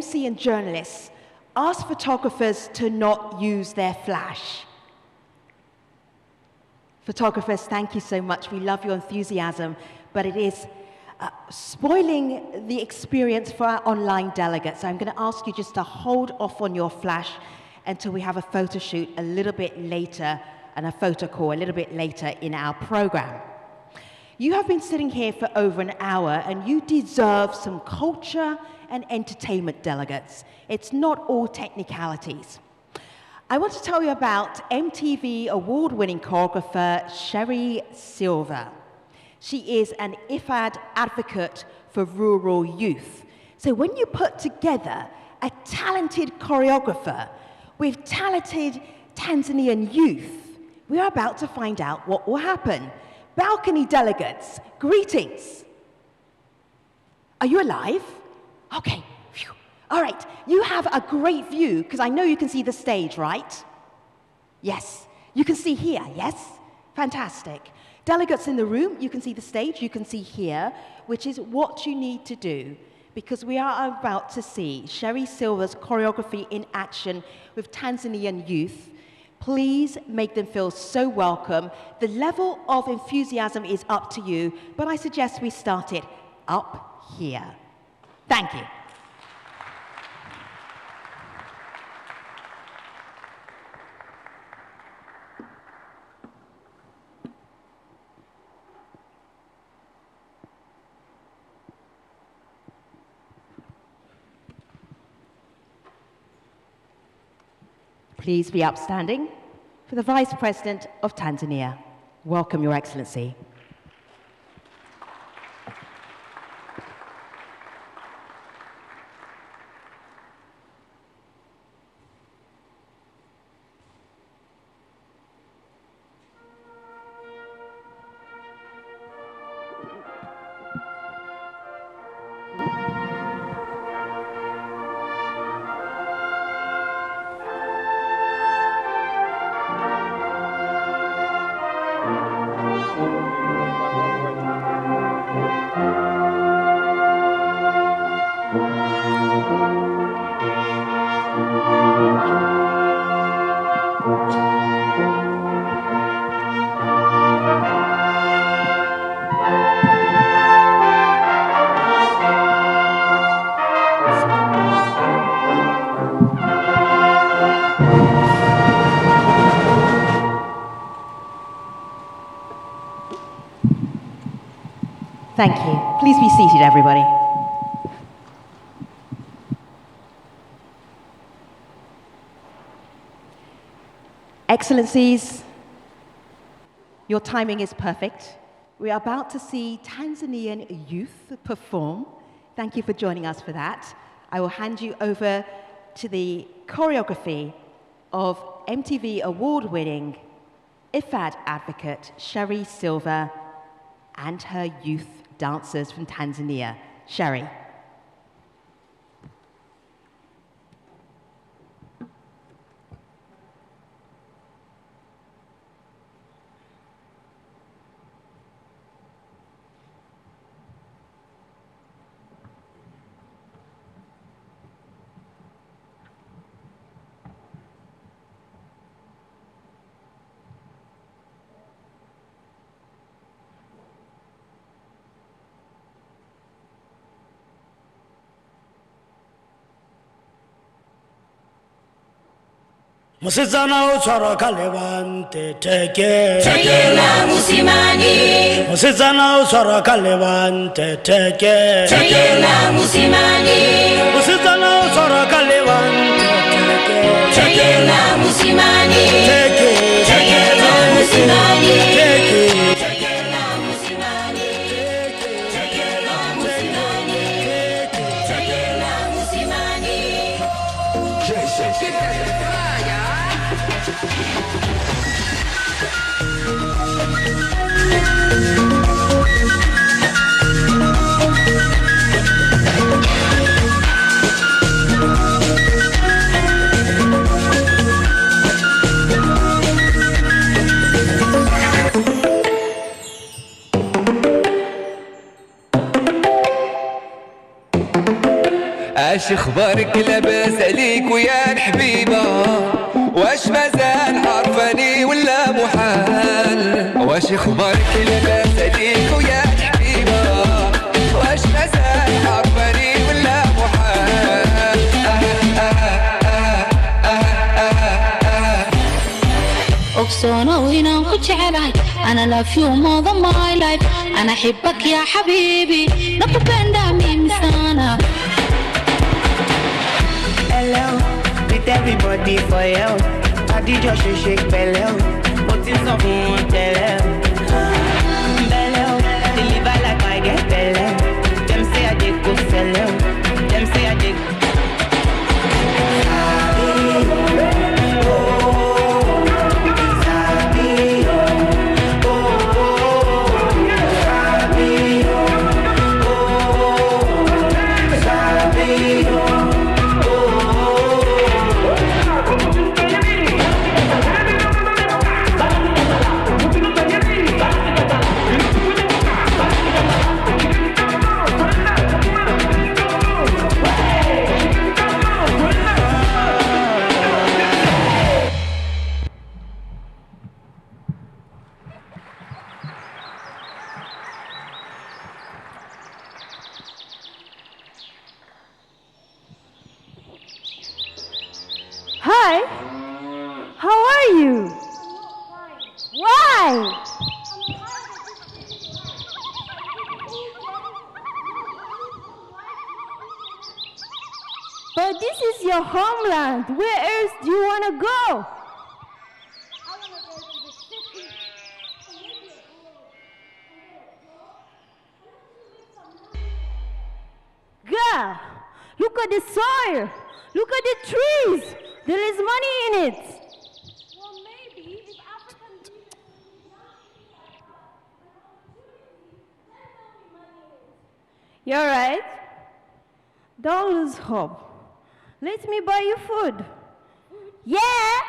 MC and journalists ask photographers to not use their flash. Photographers, thank you so much. We love your enthusiasm, but it is spoiling the experience for our online delegates. I'm going to ask you just to hold off on your flash until we have a photo shoot a little bit later and a photo call a little bit later in our program. You have been sitting here for over an hour and you deserve some culture and entertainment, delegates. It's not all technicalities. I want to tell you about MTV award-winning choreographer Sherry Silver. She is an IFAD advocate for rural youth. So when you put together a talented choreographer with talented Tanzanian youth, we are about to find out what will happen. Balcony delegates, greetings. Are you alive? Okay. Phew. All right, you have a great view, because I know you can see the stage, right? Yes. You can see here, yes? Fantastic. Delegates in the room, you can see the stage, you can see here, which is what you need to do, because we are about to see Sherry Silver's choreography in action with Tanzanian youth. Please make them feel so welcome. The level of enthusiasm is up to you, but I suggest we start it up here. Thank you. Please be upstanding for the Vice President of Tanzania. Welcome, Your Excellency. Thank you. Please be seated, everybody. Excellencies, your timing is perfect. We are about to see Tanzanian youth perform. Thank you for joining us for that. I will hand you over to the choreography of MTV award-winning IFAD advocate Sherry Silver and her youth dancers from Tanzania. Sherry. Musizana uchara kalevante teke Tekela musimani Musizana uchara kalevante teke Tekela musimani Musizana uchara kalevante teke Tekela musimani Teke Tekela musimani Teke Tekela musimani Tekela musimani Tekela musimani اش اخبارك لاباس عليك ويا الحبيبة واش مازال عارفاني ولا محال واش اخبارك لاباس عليك ويا الحبيبة واش مازال عارفاني ولا محال أقصانا وهنا كنت علاي أنا love you more than my life أنا أحبك يا حبيبي nakupenda mimi sana. Hello, with everybody for you. I did your shake belly. But it's not one tell. Belly, deliver like I get belly. Them say I did go sell. Them say I did. Hi, how are you? Why? But this is your homeland. Where else do you want to go? Girl, look at the soil. Look at the trees. There is money in it. Well, maybe if African You're right. Don't lose hope. Let me buy you food. Yeah.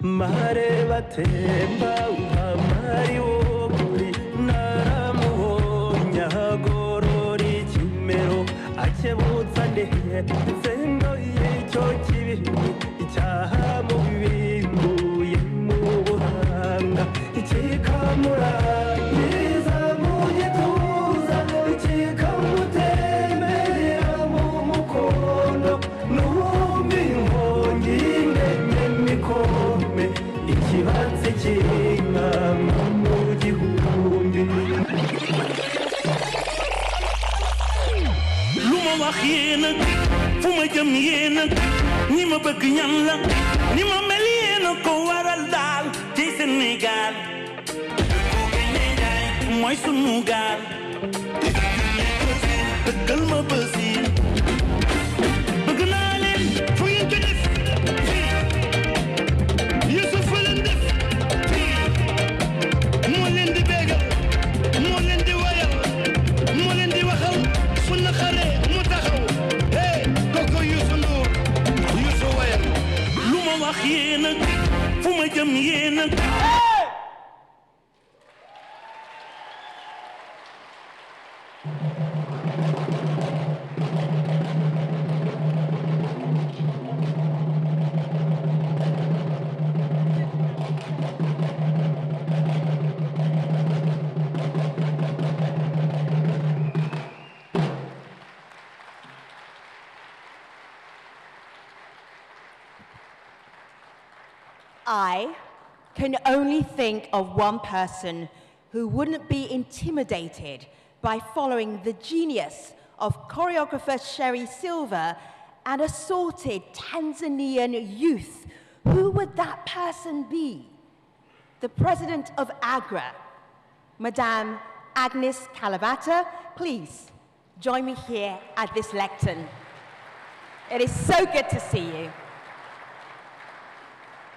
mare batemba amari wokuri naramuhonya gorori kimero akebutsa ndeye sendo y'icyo kibi icyaha mu bimbuye mu buhanga ikikamurangiriza mu gituza ikikamutemberera mu mukono n'uwumva inkongi y'indenye mikome ikibatsi cy'inkama mu gihumbi lu ma wax yéen a fu ma jëm yéen a ñi ma bëgg ñan la ni ma mel yéen a ko waral daal ci Sénégal mooy sunu gaal dëggal ma bësi bëgg naa leen fu ngeen ko def fii Youssouf fa leen def fii moo leen di bégal moo leen di wayal moo leen di waxal fu na xale mu taxaw hey koko Youssou Ndour Youssou wayal lu ma wax yéen a fu ma jëm yéen a I can only think of one person who wouldn't be intimidated by following the genius of choreographer Sherry Silva and assorted Tanzanian youth. Who would that person be? The president of AGRA, Madame Agnes Kalabata. Please join me here at this lectern. It is so good to see you.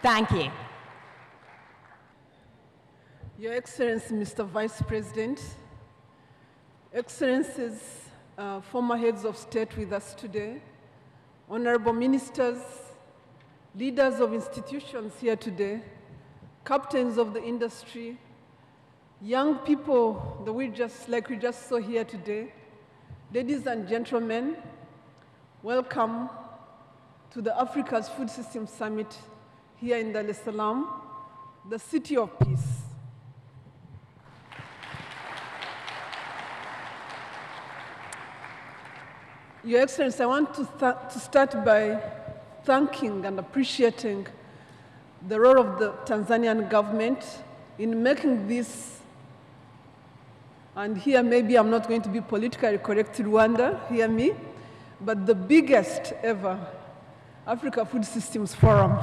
Thank you. Your Excellency, Mr. Vice President, Excellencies, former heads of state with us today, honorable ministers, leaders of institutions here today, captains of the industry, young people that we just saw here today, ladies and gentlemen, welcome to the Africa's Food System Summit here in Dar es Salaam, the city of peace. Your Excellency, I want to start by thanking and appreciating the role of the Tanzanian government in making this, and here maybe I'm not going to be politically correct, Rwanda, hear me, but the biggest ever Africa Food Systems Forum.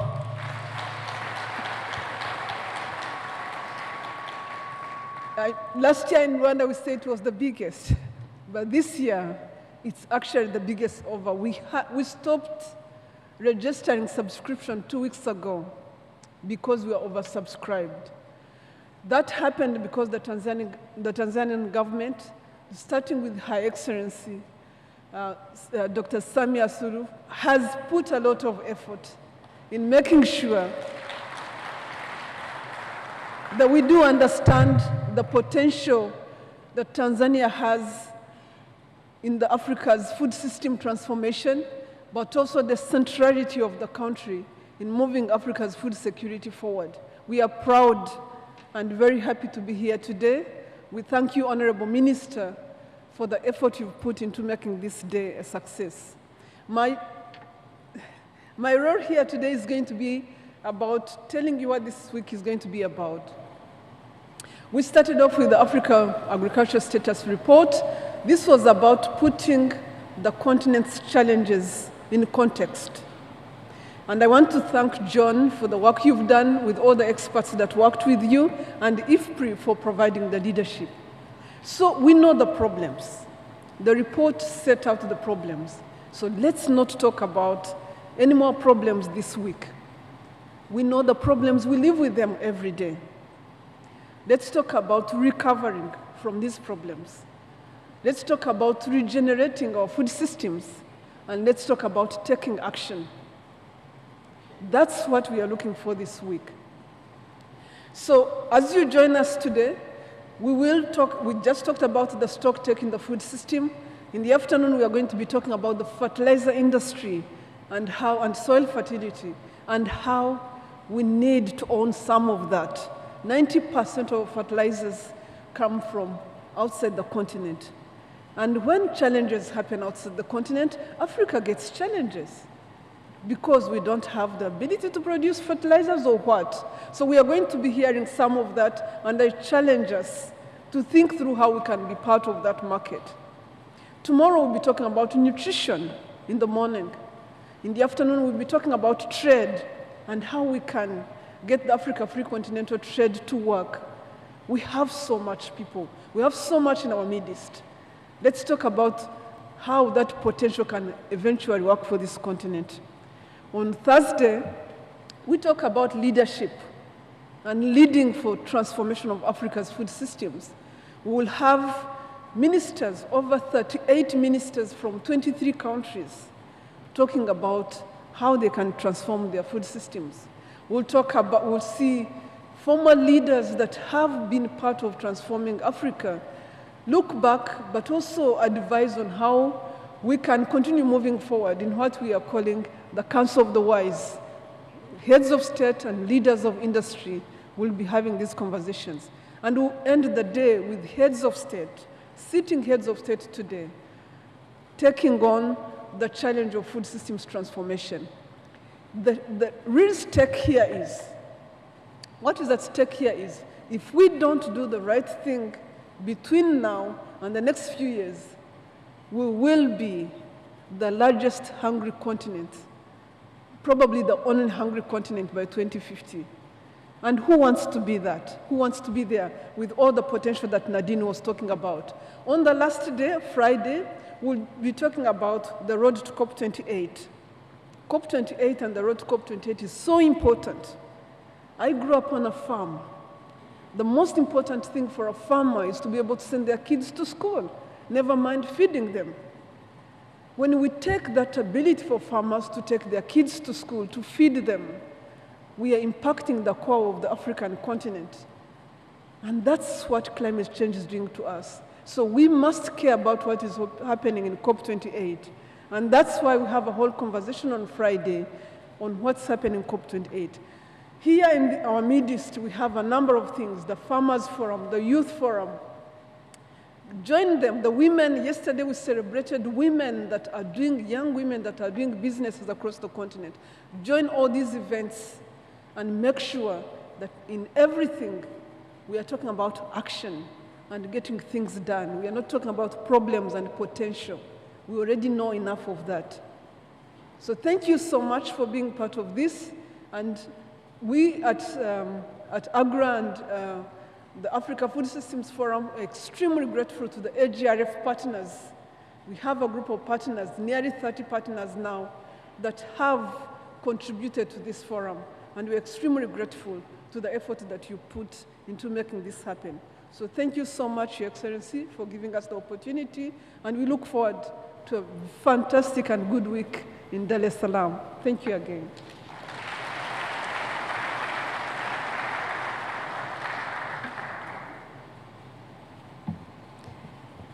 Last year in Rwanda, we said it was the biggest, but this year, it's actually the biggest ever. We stopped registering subscription 2 weeks ago because we were oversubscribed. That happened because the Tanzanian government, starting with Her Excellency, Dr. Samia Suluhu, has put a lot of effort in making sure that we do understand the potential that Tanzania has in the Africa's food system transformation, but also the centrality of the country in moving Africa's food security forward. We are proud and very happy to be here today. We thank you, Honorable Minister, for the effort you've put into making this day a success. My role here today is going to be about telling you what this week is going to be about. We started off with the Africa Agricultural Status Report. This was about putting the continent's challenges in context. And I want to thank John for the work you've done with all the experts that worked with you, and IFPRI for providing the leadership. So we know the problems. The report set out the problems. So let's not talk about any more problems this week. We know the problems, we live with them every day. Let's talk about recovering from these problems. Let's talk about regenerating our food systems, and let's talk about taking action. That's what we are looking for this week. So as you join us today, we just talked about the stock take in the food system. In the afternoon, we are going to be talking about the fertilizer industry and soil fertility and how we need to own some of that. 90% of fertilizers come from outside the continent. And when challenges happen outside the continent, Africa gets challenges because we don't have the ability to produce fertilizers or what. So we are going to be hearing some of that, and I challenge us to think through how we can be part of that market. Tomorrow we'll be talking about nutrition in the morning. In the afternoon we'll be talking about trade and how we can get the Africa Free Continental Trade to work. We have so much people. We have so much in our midst. Let's talk about how that potential can eventually work for this continent. On Thursday, we talk about leadership and leading for transformation of Africa's food systems. We will have ministers, over 38 ministers from 23 countries, talking about how they can transform their food systems. We'll see former leaders that have been part of transforming Africa look back, but also advise on how we can continue moving forward in what we are calling the Council of the Wise. Heads of state and leaders of industry will be having these conversations. And we'll end the day with heads of state, sitting heads of state today, taking on the challenge of food systems transformation. The real stake here is, what is at stake here is, if we don't do the right thing between now and the next few years, we will be the largest hungry continent, probably the only hungry continent by 2050. And who wants to be that? Who wants to be there with all the potential that Nadine was talking about? On the last day, Friday, we'll be talking about the road to COP28. COP28 and the road to COP28 is so important. I grew up on a farm. The most important thing for a farmer is to be able to send their kids to school, never mind feeding them. When we take that ability for farmers to take their kids to school, to feed them, we are impacting the core of the African continent. And that's what climate change is doing to us. So we must care about what is happening in COP28. And that's why we have a whole conversation on Friday on what's happening in COP28. Here in our midst, we have a number of things: the Farmers Forum, the Youth Forum. Join them. The women, yesterday we celebrated women that are doing, young women that are doing businesses across the continent. Join all these events and make sure that in everything we are talking about action and getting things done. We are not talking about problems and potential. We already know enough of that. So thank you so much for being part of this. And we at AGRA and the Africa Food Systems Forum are extremely grateful to the AGRF partners. We have a group of partners, nearly 30 partners now, that have contributed to this forum. And we're extremely grateful to the effort that you put into making this happen. So thank you so much, Your Excellency, for giving us the opportunity. And we look forward to a fantastic and good week in Dar es Salaam. Thank you again.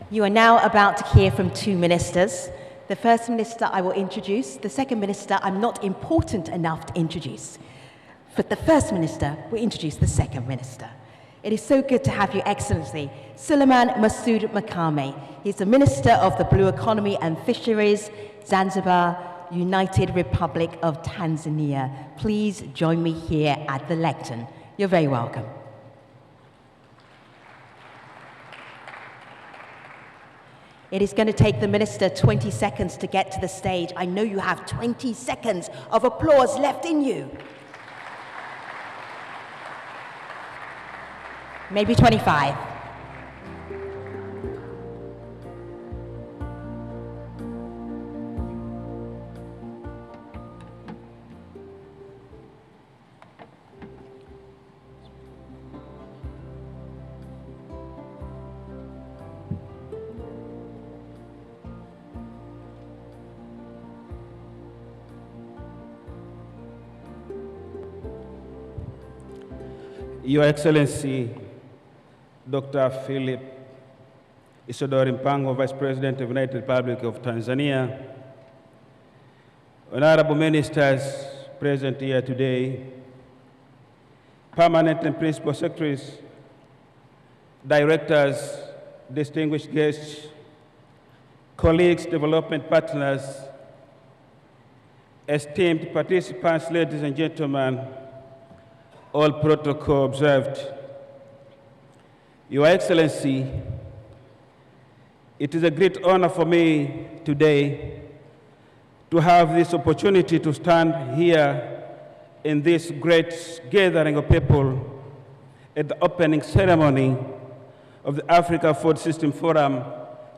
You are now about to hear from two ministers. The first minister I will introduce. The second minister I'm not important enough to introduce. But the first minister will introduce the second minister. It is so good to have you, Excellency, Suleiman Masoud Makame. He's the Minister of the Blue Economy and Fisheries, Zanzibar, United Republic of Tanzania. Please join me here at the lectern. You're very welcome. It is going to take the minister 20 seconds to get to the stage. I know you have 20 seconds of applause left in you. Maybe 25. Your Excellency, Dr. Philip Isidore Mpango, Vice President of the United Republic of Tanzania, honorable ministers present here today, permanent and principal secretaries, directors, distinguished guests, colleagues, development partners, esteemed participants, ladies and gentlemen, all protocol observed. Your Excellency, it is a great honor for me today to have this opportunity to stand here in this great gathering of people at the opening ceremony of the Africa Food System Forum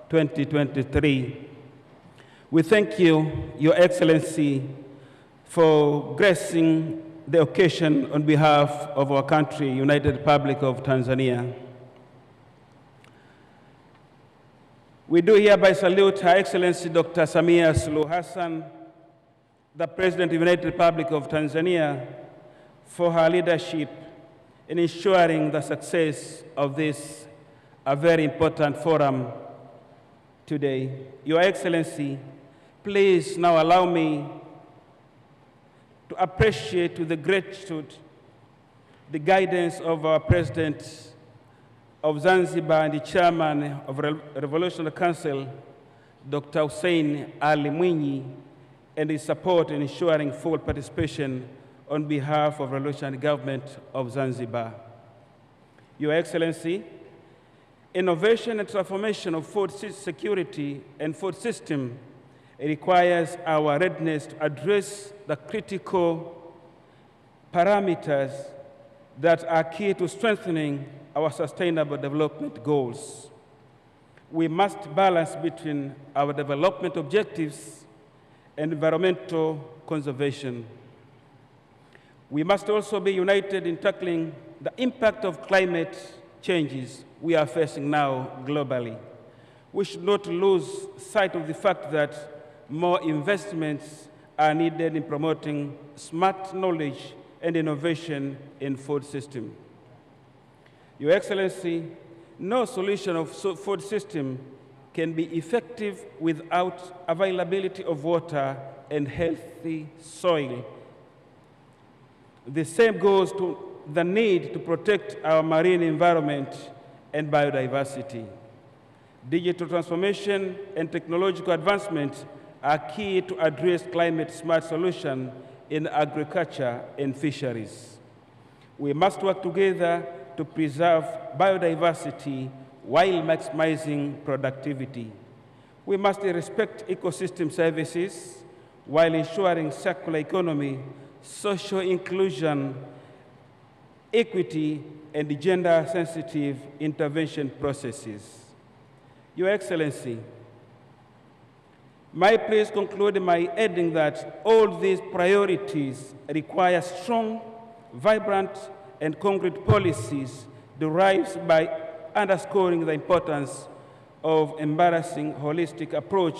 2023. We thank you, Your Excellency, for gracing the occasion on behalf of our country, United Republic of Tanzania. We do hereby salute Her Excellency Dr. Samia Suluhu Hassan, the President of the United Republic of Tanzania, for her leadership in ensuring the success of this a very important forum today. Your Excellency, please now allow me to appreciate with the gratitude the guidance of our President of Zanzibar and the Chairman of Revolutionary Council, Dr. Hussein Ali Mwinyi, and his support in ensuring full participation on behalf of the Revolutionary Government of Zanzibar. Your Excellency, innovation and transformation of food security and food system requires our readiness to address the critical parameters that are key to strengthening our sustainable development goals. We must balance between our development objectives and environmental conservation. We must also be united in tackling the impact of climate changes we are facing now globally. We should not lose sight of the fact that more investments are needed in promoting smart knowledge and innovation in food system. Your Excellency, no solution of food system can be effective without availability of water and healthy soil. The same goes to the need to protect our marine environment and biodiversity. Digital transformation and technological advancement are key to address climate-smart solutions in agriculture and fisheries. We must work together to preserve biodiversity while maximizing productivity. We must respect ecosystem services while ensuring circular economy, social inclusion, equity, and gender-sensitive intervention processes. Your Excellency, may I please conclude by adding that all these priorities require strong, vibrant, and concrete policies derived by underscoring the importance of embracing holistic approach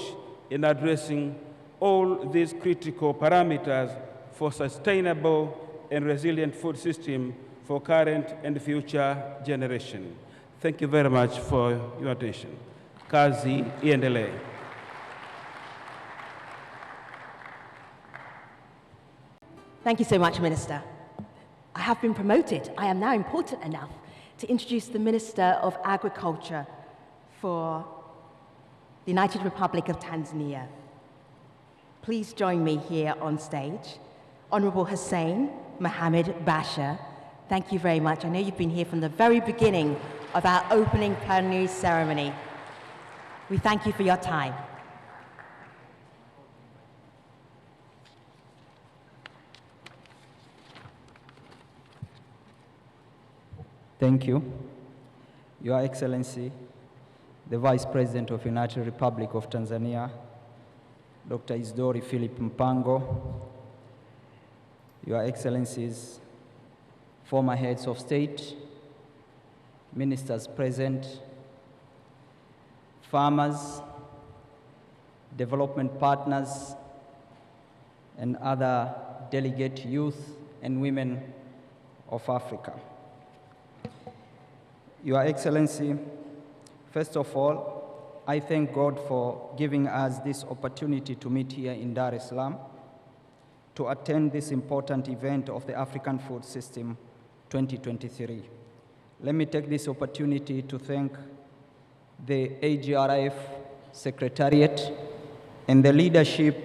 in addressing all these critical parameters for sustainable and resilient food system for current and future generation. Thank you very much for your attention. Kazi iendelee. Thank you so much, Minister. I have been promoted. I am now important enough to introduce the Minister of Agriculture for the United Republic of Tanzania. Please join me here on stage. Honorable Hussein Mohamed Basha, thank you very much. I know you've been here from the very beginning of our opening plenary ceremony. We thank you for your time. Thank you. Your Excellency, the Vice President of the United Republic of Tanzania, Dr. Isidore Philip Mpango, Your Excellencies, former heads of state, ministers present, farmers, development partners, and other delegate youth and women of Africa. Your Excellency, first of all, I thank God for giving us this opportunity to meet here in Dar es Salaam to attend this important event of the African Food System 2023. Let me take this opportunity to thank the AGRIF Secretariat and the leadership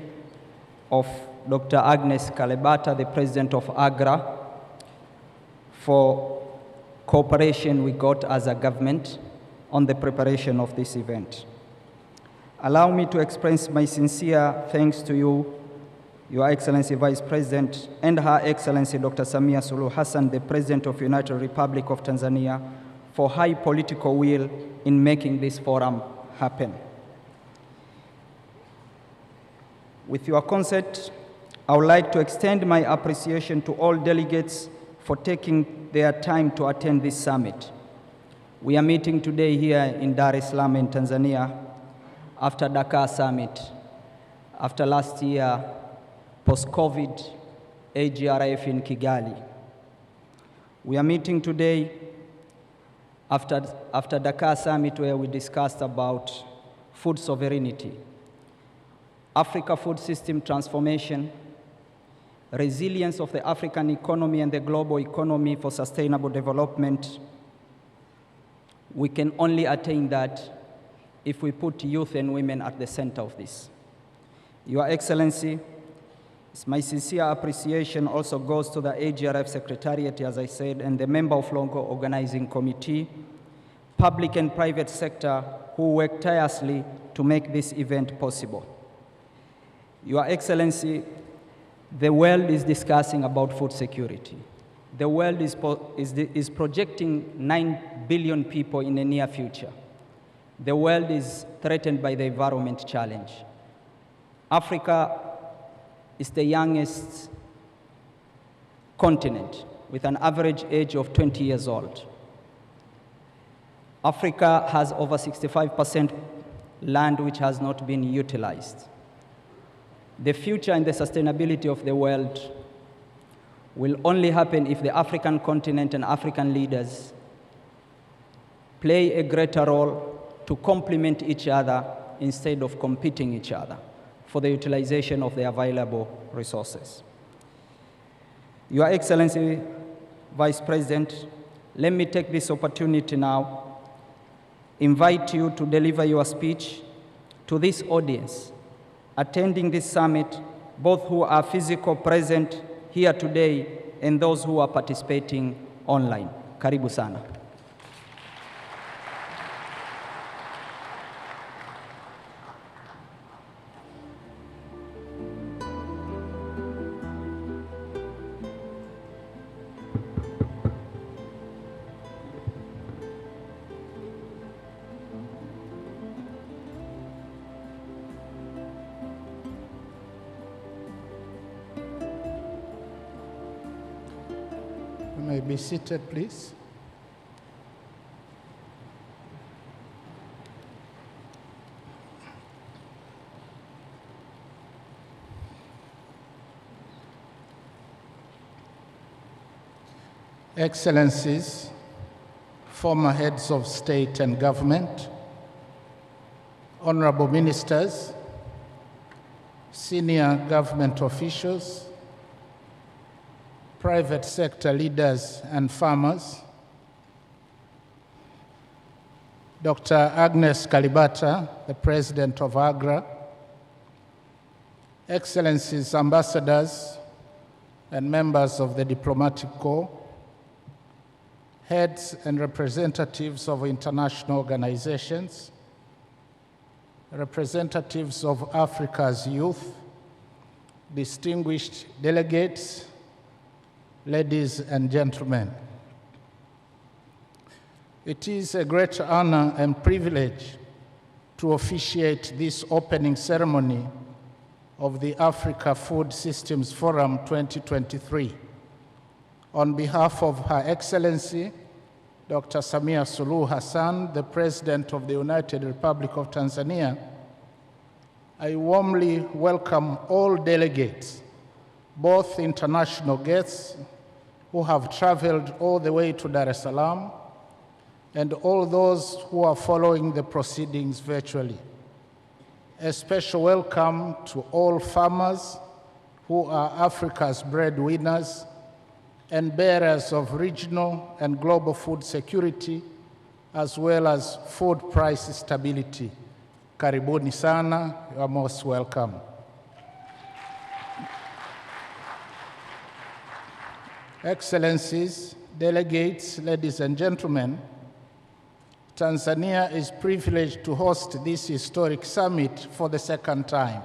of Dr. Agnes Kalibata, the President of AGRA, for cooperation we got as a government on the preparation of this event. Allow me to express my sincere thanks to you, Your Excellency Vice President, and Her Excellency Dr. Samia Suluhu Hassan, the President of the United Republic of Tanzania, for high political will in making this forum happen. With your consent, I would like to extend my appreciation to all delegates for taking their time to attend this summit. We are meeting today here in Dar es Salaam in Tanzania after Dakar Summit, after last year post-COVID AGRIF in Kigali. We are meeting today after Dakar Summit, where we discussed about food sovereignty, Africa food system transformation, resilience of the African economy and the global economy for sustainable development. We can only attain that if we put youth and women at the center of this. Your Excellency, my sincere appreciation also goes to the AGRIF Secretariat, as I said, and the member of Longo Organizing Committee, public and private sector who work tirelessly to make this event possible. Your Excellency, the world is discussing about food security. The world is projecting 9 billion people in the near future. The world is threatened by the environment challenge. Africa is the youngest continent with an average age of 20 years old. Africa has over 65% land which has not been utilized. The future and the sustainability of the world will only happen if the African continent and African leaders play a greater role to complement each other instead of competing each other for the utilization of the available resources. Your Excellency, Vice President, let me take this opportunity now, invite you to deliver your speech to this audience attending this summit, both who are physically present here today and those who are participating online. Karibu sana. You may be seated, please. Excellencies, former heads of state and government, honorable ministers, senior government officials, private sector leaders and farmers, Dr. Agnes Kalibata, the President of AGRA, Excellencies, ambassadors and members of the diplomatic corps, heads and representatives of international organizations, representatives of Africa's youth, distinguished delegates, ladies and gentlemen. It is a great honor and privilege to officiate this opening ceremony of the Africa Food Systems Forum 2023. On behalf of Her Excellency, Dr. Samia Suluhu Hassan, the President of the United Republic of Tanzania, I warmly welcome all delegates, both international guests who have traveled all the way to Dar es Salaam, and all those who are following the proceedings virtually. A special welcome to all farmers who are Africa's breadwinners and bearers of regional and global food security, as well as food price stability. Karibuni sana, you are most welcome. Excellencies, delegates, ladies and gentlemen, Tanzania is privileged to host this historic summit for the second time.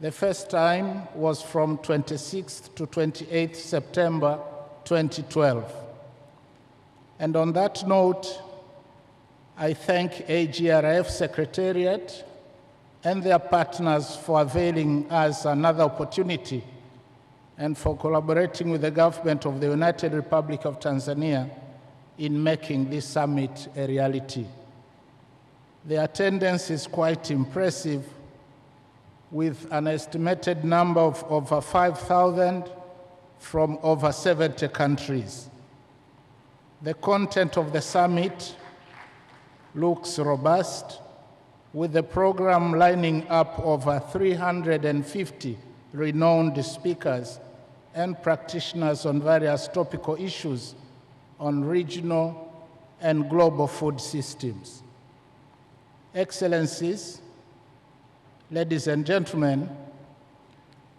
The first time was from 26th to 28th September 2012. And on that note, I thank AGRF Secretariat and their partners for availing us another opportunity and for collaborating with the government of the United Republic of Tanzania in making this summit a reality. The attendance is quite impressive, with an estimated number of over 5,000 from over 70 countries. The content of the summit looks robust, with the program lining up over 350 renowned speakers and practitioners on various topical issues on regional and global food systems. Excellencies, ladies and gentlemen,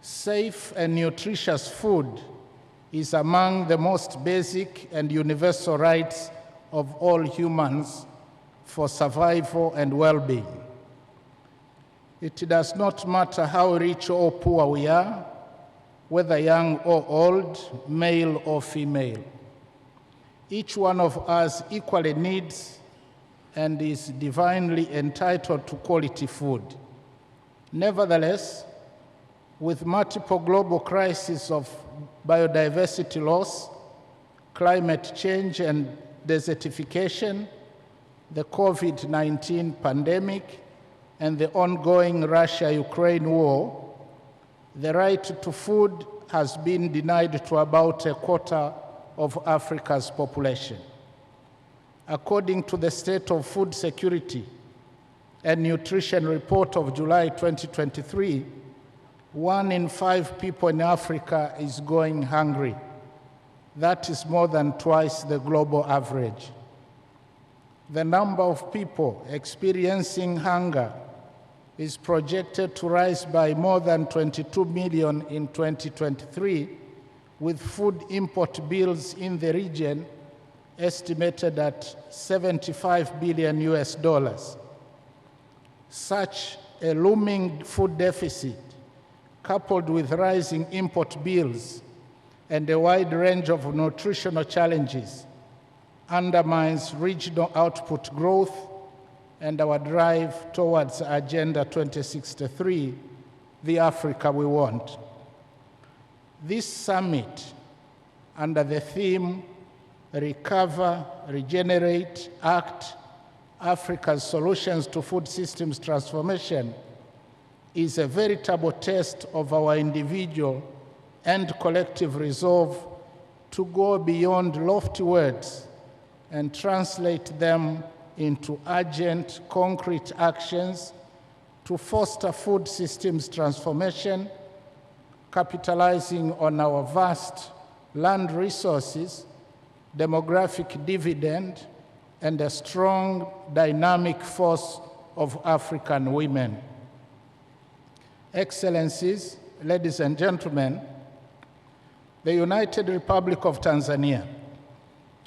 safe and nutritious food is among the most basic and universal rights of all humans for survival and well-being. It does not matter how rich or poor we are, whether young or old, male or female. Each one of us equally needs and is divinely entitled to quality food. Nevertheless, with multiple global crises of biodiversity loss, climate change and desertification, the COVID-19 pandemic, and the ongoing Russia-Ukraine war, the right to food has been denied to about a quarter of Africa's population. According to the State of Food Security and Nutrition Report of July 2023, 1 in 5 people in Africa is going hungry. That is more than twice the global average. The number of people experiencing hunger is projected to rise by more than 22 million in 2023, with food import bills in the region estimated at $75 billion. Such a looming food deficit, coupled with rising import bills and a wide range of nutritional challenges, undermines regional output growth and our drive towards Agenda 2063, the Africa we want. This summit, under the theme Recover, Regenerate, Act, Africa's Solutions to Food Systems Transformation, is a veritable test of our individual and collective resolve to go beyond lofty words and translate them into urgent, concrete actions to foster food systems transformation, capitalizing on our vast land resources, demographic dividend, and a strong, dynamic force of African women. Excellencies, ladies and gentlemen, the United Republic of Tanzania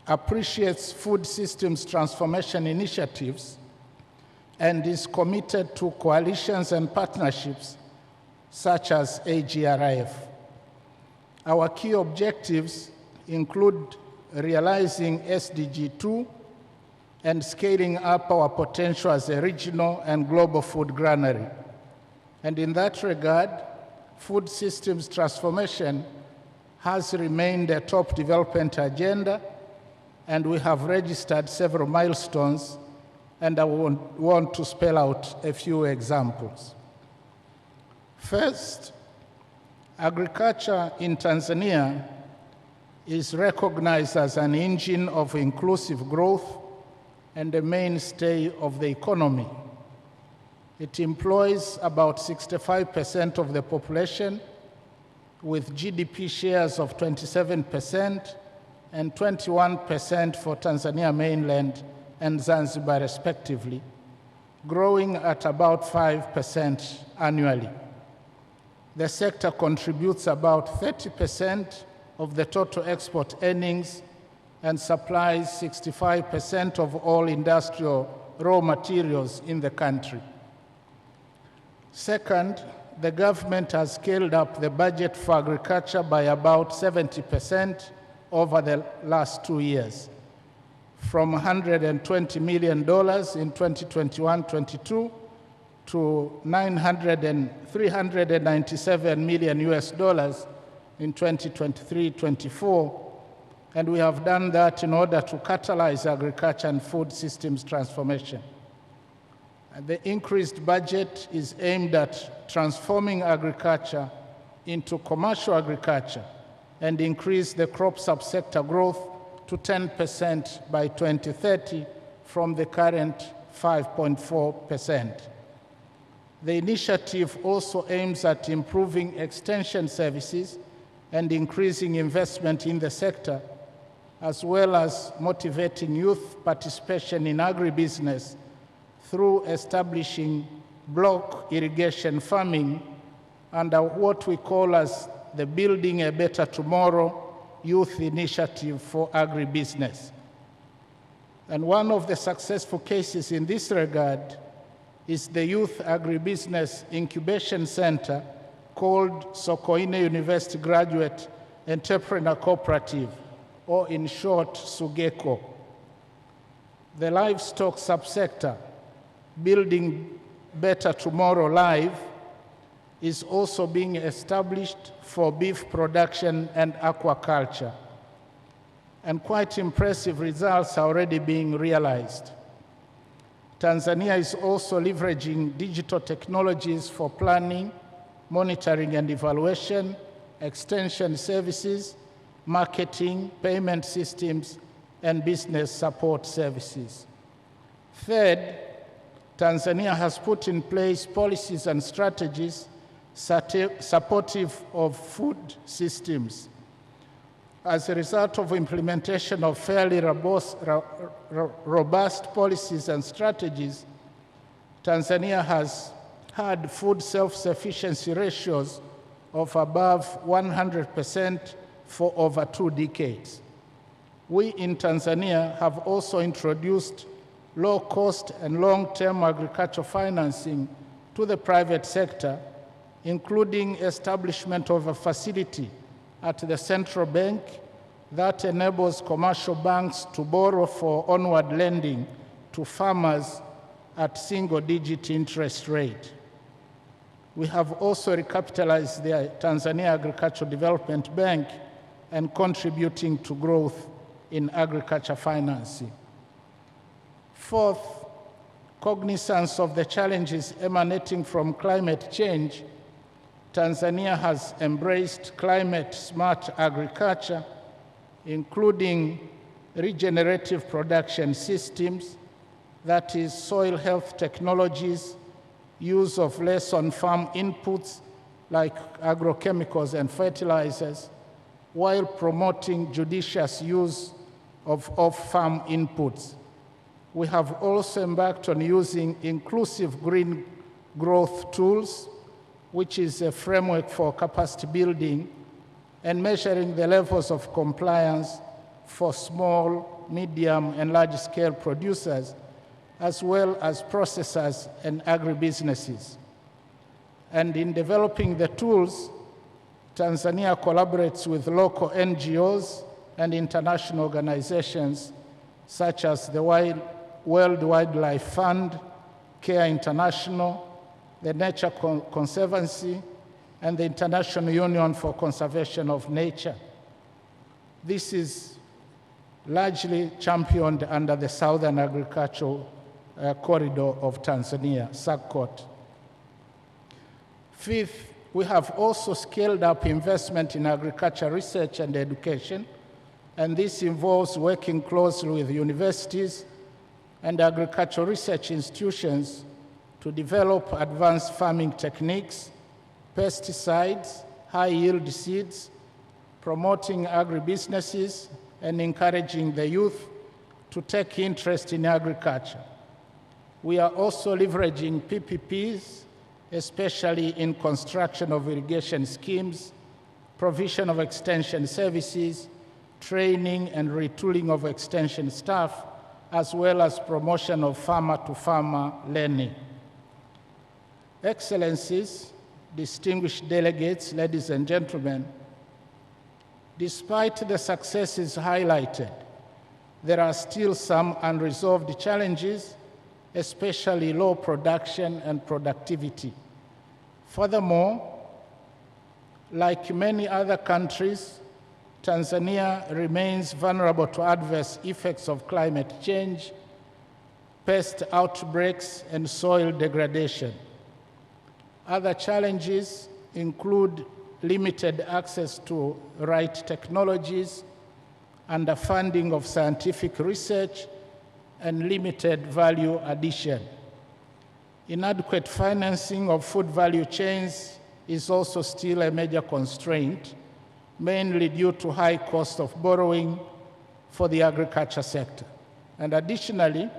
appreciates food systems transformation initiatives and is committed to coalitions and partnerships such as AGRF. Our key objectives include realizing SDG 2 and scaling up our potential as a regional and global food granary. And in that regard, food systems transformation has remained a top development agenda, and we have registered several milestones, and I want to spell out a few examples. First, agriculture in Tanzania is recognized as an engine of inclusive growth and a mainstay of the economy. It employs about 65% of the population, with GDP shares of 27% and 21% for Tanzania mainland and Zanzibar respectively, growing at about 5% annually. The sector contributes about 30% of the total export earnings and supplies 65% of all industrial raw materials in the country. Second, the government has scaled up the budget for agriculture by about 70% over the last 2 years, from $120 million in 2021-22 to $397 million in 2023-24. And we have done that in order to catalyze agriculture and food systems transformation. And the increased budget is aimed at transforming agriculture into commercial agriculture and increase the crop subsector growth to 10% by 2030 from the current 5.4%. The initiative also aims at improving extension services and increasing investment in the sector, as well as motivating youth participation in agribusiness through establishing block irrigation farming under what we call as the Building a Better Tomorrow Youth Initiative for Agribusiness. And one of the successful cases in this regard is the Youth Agribusiness Incubation Center called Sokoine University Graduate Entrepreneur Cooperative, or in short, SUGECO. The livestock subsector, Building Better Tomorrow Live, is also being established for beef production and aquaculture. And quite impressive results are already being realized. Tanzania is also leveraging digital technologies for planning, monitoring and evaluation, extension services, marketing, payment systems, and business support services. Third, Tanzania has put in place policies and strategies supportive of food systems. As a result of implementation of fairly robust policies and strategies, Tanzania has had food self-sufficiency ratios of above 100% for over 2 decades. We in Tanzania have also introduced low-cost and long-term agricultural financing to the private sector, including establishment of a facility at the central bank that enables commercial banks to borrow for onward lending to farmers at single-digit interest rate. We have also recapitalized the Tanzania Agricultural Development Bank and contributing to growth in agriculture financing. Fourth, cognizance of the challenges emanating from climate change, Tanzania has embraced climate-smart agriculture, including regenerative production systems, that is, soil health technologies, use of less on-farm inputs like agrochemicals and fertilizers, while promoting judicious use of off-farm inputs. We have also embarked on using inclusive green growth tools, which is a framework for capacity building and measuring the levels of compliance for small, medium, and large-scale producers, as well as processors and agribusinesses. And in developing the tools, Tanzania collaborates with local NGOs and international organizations such as the World Wildlife Fund, CARE International, the Nature Conservancy, and the International Union for Conservation of Nature. This is largely championed under the Southern Agricultural Corridor of Tanzania, SAGCOT. Fifth, we have also scaled up investment in agriculture research and education, and this involves working closely with universities, and agricultural research institutions to develop advanced farming techniques, pesticides, high-yield seeds, promoting agribusinesses, and encouraging the youth to take interest in agriculture. We are also leveraging PPPs, especially in construction of irrigation schemes, provision of extension services, training and retooling of extension staff, as well as promotion of farmer-to-farmer learning. Excellencies, distinguished delegates, ladies and gentlemen, despite the successes highlighted, there are still some unresolved challenges, especially low production and productivity. Furthermore, like many other countries, Tanzania remains vulnerable to adverse effects of climate change, pest outbreaks, and soil degradation. Other challenges include limited access to right technologies, underfunding of scientific research, and limited value addition. Inadequate financing of food value chains is also still a major constraint, mainly due to high cost of borrowing for the agriculture sector. And additionally,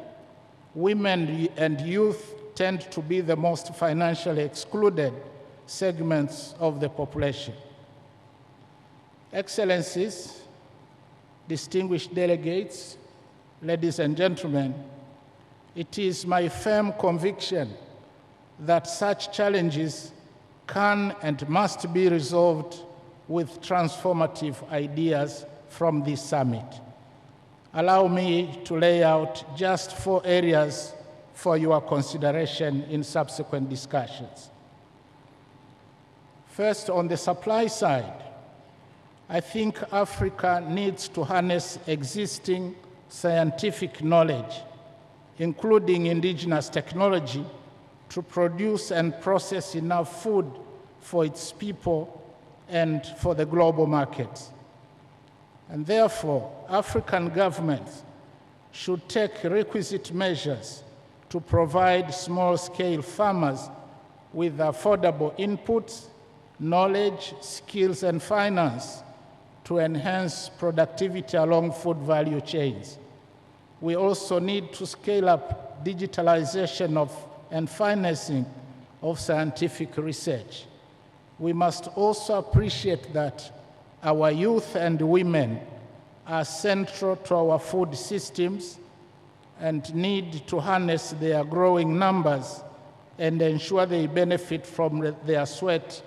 women and youth tend to be the most financially excluded segments of the population. Excellencies, distinguished delegates, ladies and gentlemen, it is my firm conviction that such challenges can and must be resolved with transformative ideas from this summit. Allow me to lay out just 4 areas for your consideration in subsequent discussions. First, on the supply side, I think Africa needs to harness existing scientific knowledge, including indigenous technology, to produce and process enough food for its people and for the global markets. And therefore, African governments should take requisite measures to provide small-scale farmers with affordable inputs, knowledge, skills, and finance to enhance productivity along food value chains. We also need to scale up digitalization and financing of scientific research. We must also appreciate that our youth and women are central to our food systems and need to harness their growing numbers and ensure they benefit from their sweat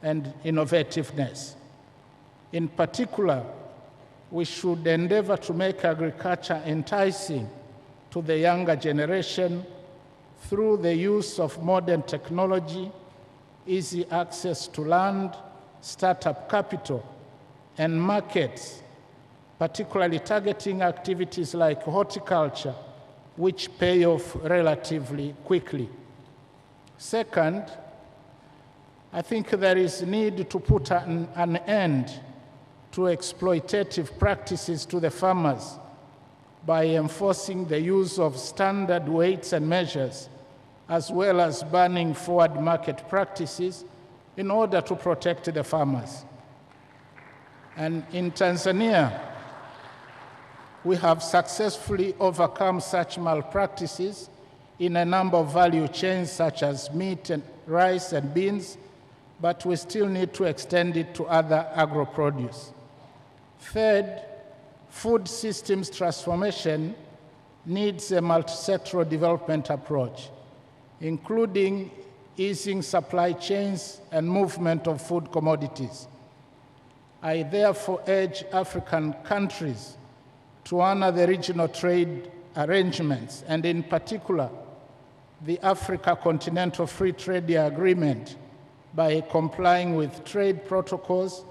and innovativeness. In particular, we should endeavor to make agriculture enticing to the younger generation through the use of modern technology, easy access to land, startup capital, and markets, particularly targeting activities like horticulture, which pay off relatively quickly. Second, I think there is need to put an end to exploitative practices to the farmers by enforcing the use of standard weights and measures, as well as banning forward market practices in order to protect the farmers. And in Tanzania, we have successfully overcome such malpractices in a number of value chains such as meat and rice and beans, but we still need to extend it to other agro-produce. Third, food systems transformation needs a multi-sectoral development approach, including easing supply chains and movement of food commodities. I therefore urge African countries to honor the regional trade arrangements, and in particular, the Africa Continental Free Trade Agreement, by complying with trade protocols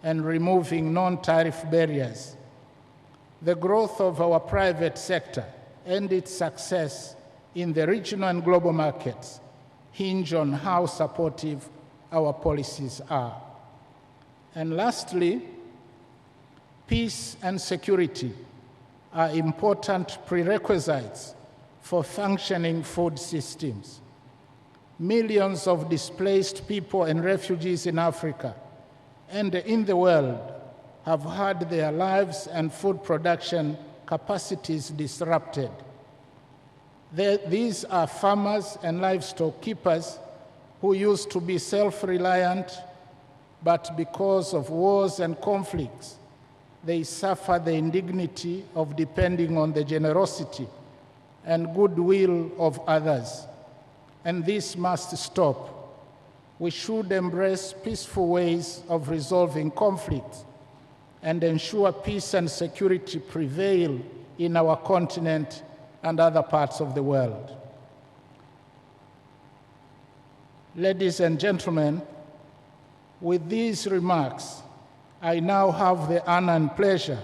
and removing non-tariff barriers. The growth of our private sector and its success in the regional and global markets hinge on how supportive our policies are. And lastly, peace and security are important prerequisites for functioning food systems. Millions of displaced people and refugees in Africa and in the world have had their lives and food production capacities disrupted. These are farmers and livestock keepers who used to be self-reliant, but because of wars and conflicts, they suffer the indignity of depending on the generosity and goodwill of others. And this must stop. We should embrace peaceful ways of resolving conflicts and ensure peace and security prevail in our continent and other parts of the world. Ladies and gentlemen, with these remarks, I now have the honor and pleasure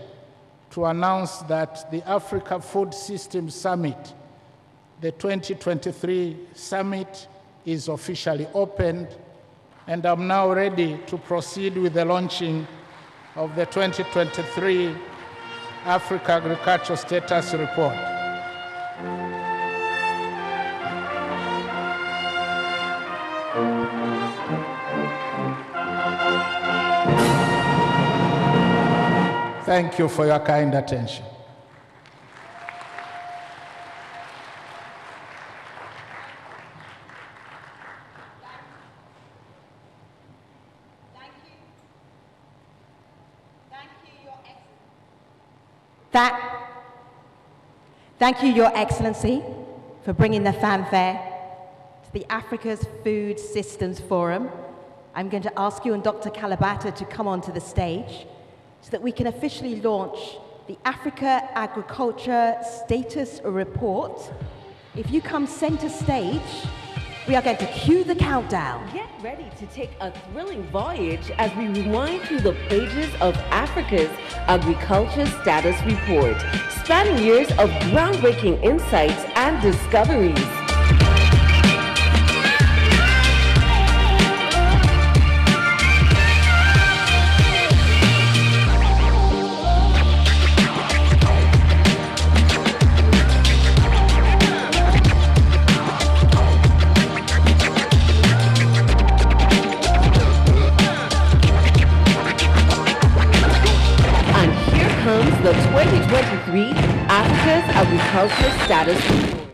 to announce that the Africa Food Systems Summit, the 2023 summit, is officially opened, and I'm now ready to proceed with the launching of the 2023 Africa Agricultural Status Report. Thank you for your kind attention. Thank you, Your Excellency, for bringing the fanfare to the Africa's Food Systems Forum. I'm going to ask you and Dr. Kalibata to come onto the stage so that we can officially launch the Africa Agriculture Status Report. If you come center stage, we are going to cue the countdown. Get ready to take a thrilling voyage as we rewind through the pages of Africa's Agriculture Status Report, spanning years of groundbreaking insights and discoveries. The 2023 Africa's Agriculture Status Report.